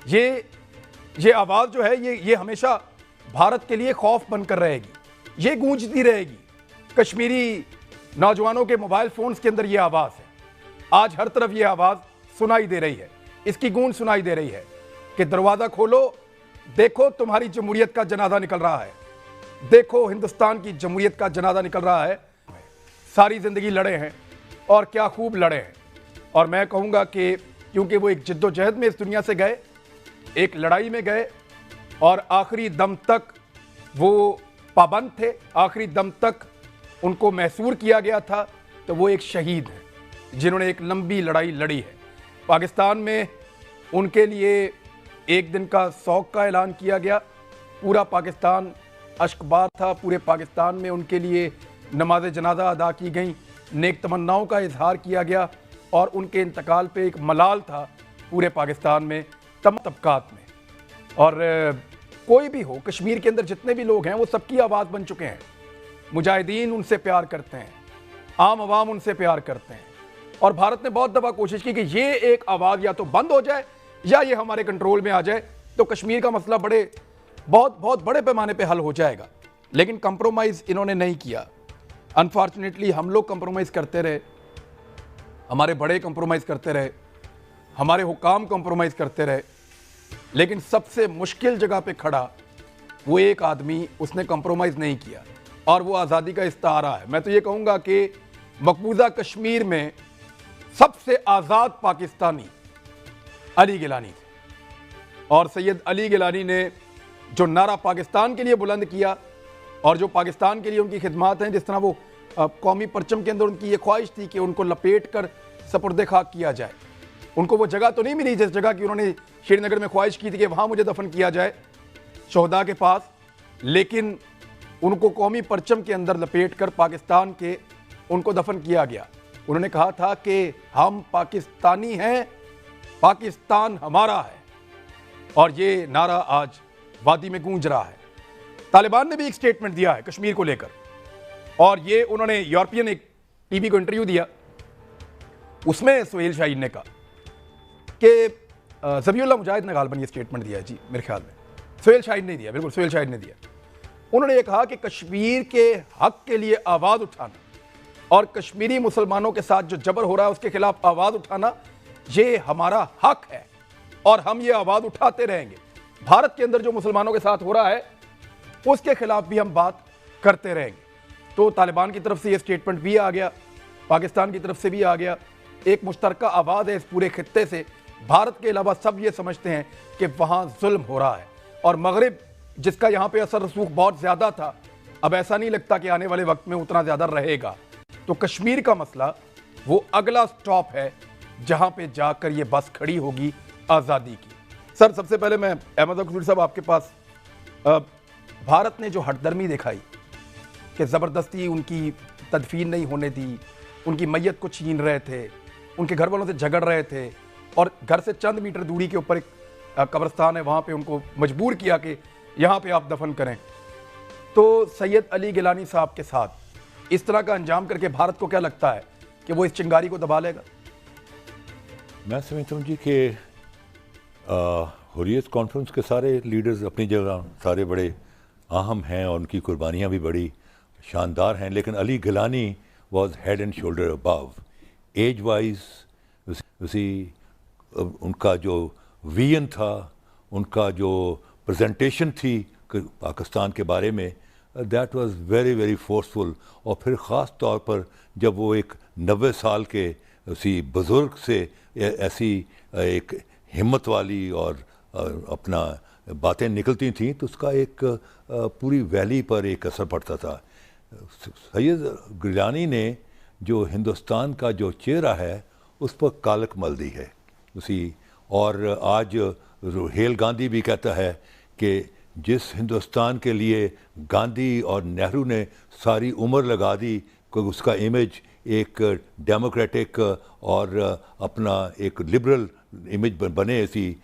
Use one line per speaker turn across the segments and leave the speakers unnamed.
ये आवाज़ जो है ये हमेशा भारत के लिए खौफ बनकर रहेगी, ये गूंजती रहेगी। कश्मीरी नौजवानों के मोबाइल फोन्स के अंदर ये आवाज़ है, आज हर तरफ ये आवाज़ सुनाई दे रही है, इसकी गूंज सुनाई दे रही है कि दरवाज़ा खोलो, देखो तुम्हारी जमहूरियत का जनाजा निकल रहा है, देखो हिंदुस्तान की जमहूरियत का जनाजा निकल रहा है। सारी ज़िंदगी लड़े हैं और क्या खूब लड़े हैं। और मैं कहूँगा कि क्योंकि वो एक जिद्दोजहद में इस दुनिया से गए, एक लड़ाई में गए और आखिरी दम तक वो पाबंद थे, आखिरी दम तक उनको महसूर किया गया था, तो वो एक शहीद हैं जिन्होंने एक लंबी लड़ाई लड़ी है। पाकिस्तान में उनके लिए एक दिन का शौक का ऐलान किया गया, पूरा पाकिस्तान अश्कबार था, पूरे पाकिस्तान में उनके लिए नमाज जनाजा अदा की गई, नेक तमन्नाओं का इजहार किया गया और उनके इंतकाल पे एक मलाल था पूरे पाकिस्तान में, तमाम तबकात में। और कोई भी हो, कश्मीर के अंदर जितने भी लोग हैं वो सबकी आवाज़ बन चुके हैं। मुजाहिदीन उनसे प्यार करते हैं, आम आवाम उनसे प्यार करते हैं और भारत ने बहुत दफ़ा कोशिश की कि ये एक आवाज़ या तो बंद हो जाए या ये हमारे कंट्रोल में आ जाए, तो कश्मीर का मसला बहुत बड़े पैमाने पे हल हो जाएगा। लेकिन कंप्रोमाइज़ इन्होंने नहीं किया। अनफॉर्चुनेटली हम लोग कंप्रोमाइज़ करते रहे, हमारे बड़े कंप्रोमाइज़ करते रहे, हमारे हुकाम कंप्रोमाइज़ करते रहे, लेकिन सबसे मुश्किल जगह पे खड़ा वो एक आदमी, उसने कंप्रोमाइज़ नहीं किया और वो आज़ादी का इस्तारा है। मैं तो ये कहूँगा कि मकबूजा कश्मीर में सबसे आज़ाद पाकिस्तानी अली गिलानी थे और सैयद अली गिलानी ने जो नारा पाकिस्तान के लिए बुलंद किया और जो पाकिस्तान के लिए उनकी खिदमत हैं, जिस तरह वो कौमी परचम के अंदर उनकी ये ख्वाहिश थी कि उनको लपेट कर सपुर्दे खाक किया जाए। उनको वो जगह तो नहीं मिली जिस जगह की उन्होंने श्रीनगर में ख्वाहिश की थी कि वहाँ मुझे दफन किया जाए शोहदा के पास, लेकिन उनको कौमी परचम के अंदर लपेट कर पाकिस्तान के उनको दफन किया गया। उन्होंने कहा था कि हम पाकिस्तानी हैं, पाकिस्तान हमारा है, और ये नारा आज वादी में गूंज रहा है। तालिबान ने भी एक स्टेटमेंट दिया है कश्मीर को लेकर और ये उन्होंने यूरोपियन एक टीवी को इंटरव्यू दिया, उसमें सुहेल शाहीन ने कहा कि ज़बीउल्लाह मुजाहिद ने गालबन ये स्टेटमेंट दिया है जी, मेरे ख्याल में सुहेल शाहीन ने दिया, बिल्कुल सुहेल शाहीन ने दिया। उन्होंने ये कहा कि कश्मीर के हक के लिए आवाज़ उठाना और कश्मीरी मुसलमानों के साथ जो जबर हो रहा है उसके खिलाफ आवाज़ उठाना, ये हमारा हक है और हम ये आवाज़ उठाते रहेंगे। भारत के अंदर जो मुसलमानों के साथ हो रहा है उसके खिलाफ भी हम बात करते रहेंगे। तो तालिबान की तरफ से ये स्टेटमेंट भी आ गया, पाकिस्तान की तरफ से भी आ गया, एक मुश्तरका आवाज़ है इस पूरे खित्ते से। भारत के अलावा सब ये समझते हैं कि वहाँ जुल्म हो रहा है और मगरिब जिसका यहाँ पे असर रसूख बहुत ज़्यादा था, अब ऐसा नहीं लगता कि आने वाले वक्त में उतना ज़्यादा रहेगा। तो कश्मीर का मसला वो अगला स्टॉप है जहाँ पे जाकर ये बस खड़ी होगी आज़ादी की। सर, सबसे पहले मैं अहमद कसूरी साहब आपके पास, भारत ने जो हटदर्मी दिखाई कि ज़बरदस्ती उनकी तदफीन नहीं होने दी, उनकी मैयत को छीन रहे थे, उनके घर वालों से झगड़ रहे थे और घर से चंद मीटर दूरी के ऊपर एक कब्रिस्तान है, वहाँ पे उनको मजबूर किया कि यहाँ पे आप दफन करें। तो सैयद अली गिलानी साहब के साथ इस तरह का अंजाम करके भारत को क्या लगता है कि वो इस चिंगारी को दबा लेगा?
मैं समझता हूँ जी कि हुर्रियत कॉन्फ्रेंस के सारे लीडर्स अपनी जगह सारे बड़े अहम हैं और उनकी कुर्बानियाँ भी बड़ी शानदार हैं, लेकिन Ali Gilani was head and shoulder above age wise. उसी उनका जो विजन था, उनका जो प्रेजेंटेशन थी पाकिस्तान के बारे में, that was very very forceful. और फिर ख़ास तौर पर जब वो एक 90 साल के उसी बुज़ुर्ग से ऐसी एक हिम्मत वाली और अपना बातें निकलती थीं, तो उसका एक पूरी वैली पर एक असर पड़ता था। सैयद गिलानी ने जो हिंदुस्तान का जो चेहरा है उस पर कालक मल दी है उसी। और आज हेल गांधी भी कहता है कि जिस हिंदुस्तान के लिए गांधी और नेहरू ने सारी उम्र लगा दी कि उसका इमेज एक डेमोक्रेटिक और अपना एक लिबरल इमेज बने, ऐसी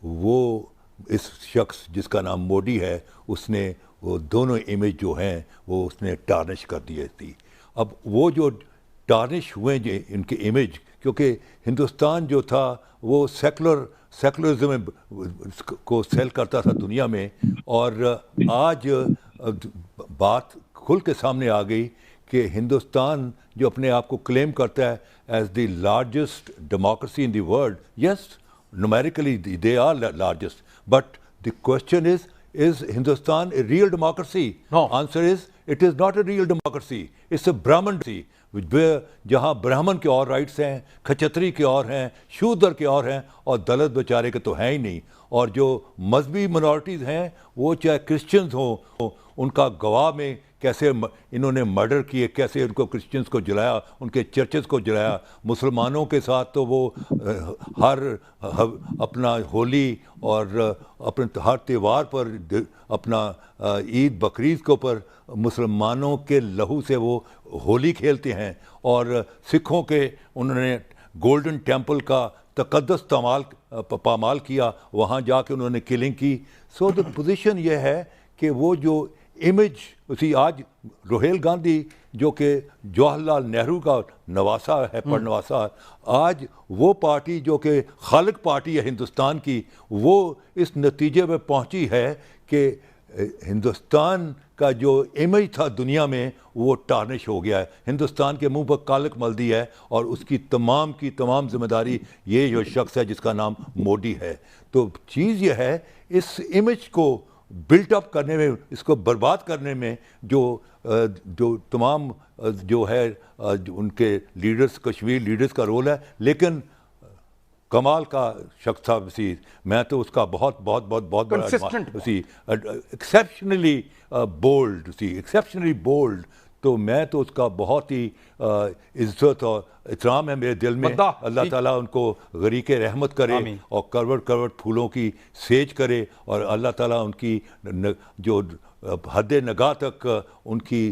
वो इस शख्स जिसका नाम मोदी है उसने वो दोनों इमेज जो हैं वो उसने टार्निश कर दिए थी। अब वो जो टार्निश हुए जो इनके इमेज, क्योंकि हिंदुस्तान जो था वो सेकुलर सेकुलरिज्म को सेल करता था दुनिया में, और आज बात खुल के सामने आ गई कि हिंदुस्तान जो अपने आप को क्लेम करता है as the largest democracy in the world, yes numerically they are largest, but the question is Hindustan a real democracy?
No.
Answer is it is not a real democracy, it's a Brahman democracy, where जहाँ ब्राह्मण के और rights हैं, खचत्री के और हैं, शूद्र के और हैं, और दलित बेचारे के तो हैं ही नहीं। और जो मजहबी मिनॉरिटीज़ हैं, वो चाहे क्रिश्चियंस हों, उनका गवाह में कैसे इन्होंने मर्डर किए, कैसे उनको क्रिश्चियंस को जलाया, उनके चर्चेस को जलाया। मुसलमानों के साथ तो वो अपना होली और अपने हर त्यौहार पर, अपना ईद बकरीद के ऊपर मुसलमानों के लहू से वो होली खेलते हैं। और सिखों के उन्होंने गोल्डन टेम्पल का तकद्दस पामाल किया, वहाँ जाके उन्होंने किलिंग की। सो द पोजीशन ये है कि वो जो इमेज उसी आज रोहेल गांधी जो कि जवाहरलाल नेहरू का नवासा है, परनवासा, आज वो पार्टी जो कि खालिक पार्टी है हिंदुस्तान की, वो इस नतीजे पे पहुंची है कि हिंदुस्तान का जो इमेज था दुनिया में वो टार्निश हो गया है। हिंदुस्तान के मुंह पर कालिक मल दी है, और उसकी तमाम की तमाम जिम्मेदारी ये जो शख्स है जिसका नाम मोदी है। तो चीज़ ये है, इस इमेज को बिल्ट अप करने में, इसको बर्बाद करने में जो तमाम जो है उनके लीडर्स, कश्मीर लीडर्स का रोल है। लेकिन कमाल का शख्स था वसीर, मैं तो उसका बहुत बहुत बहुत बहुत बड़ा एक्सेप्शनली बोल्ड, एक्सेप्शनली बोल्ड, तो मैं तो उसका बहुत ही इज्जत और इतराम है मेरे दिल में। अल्लाह ताला उनको गरीके रहमत करे और करवट करवट फूलों की सेज करे, और अल्लाह ताला उनकी जो हद नगाह तक उनकी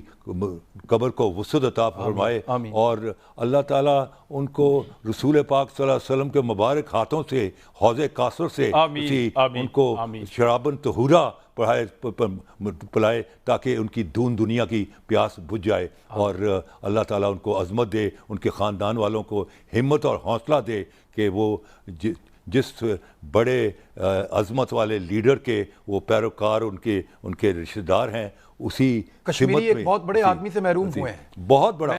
कब्र को वसअत अता फरमाए, और अल्लाह ताला उनको रसूल पाक सल्लल्लाहु अलैहि वसल्लम के मुबारक हाथों से हौज़े कासर से उनको शराबन तहूरा पिलाए, ताकि उनकी दून दुनिया की प्यास बुझ जाए। और अल्लाह ताला उनको अज़मत दे, उनके ख़ानदान वालों को हिम्मत और हौसला दे कि वो जिस बड़े अज़मत वाले लीडर के वो पैरोकार, उनके रिश्तेदार हैं, उसी
कश्मीरी एक बहुत बड़े आदमी से महरूम हुए हैं।
बहुत बड़ा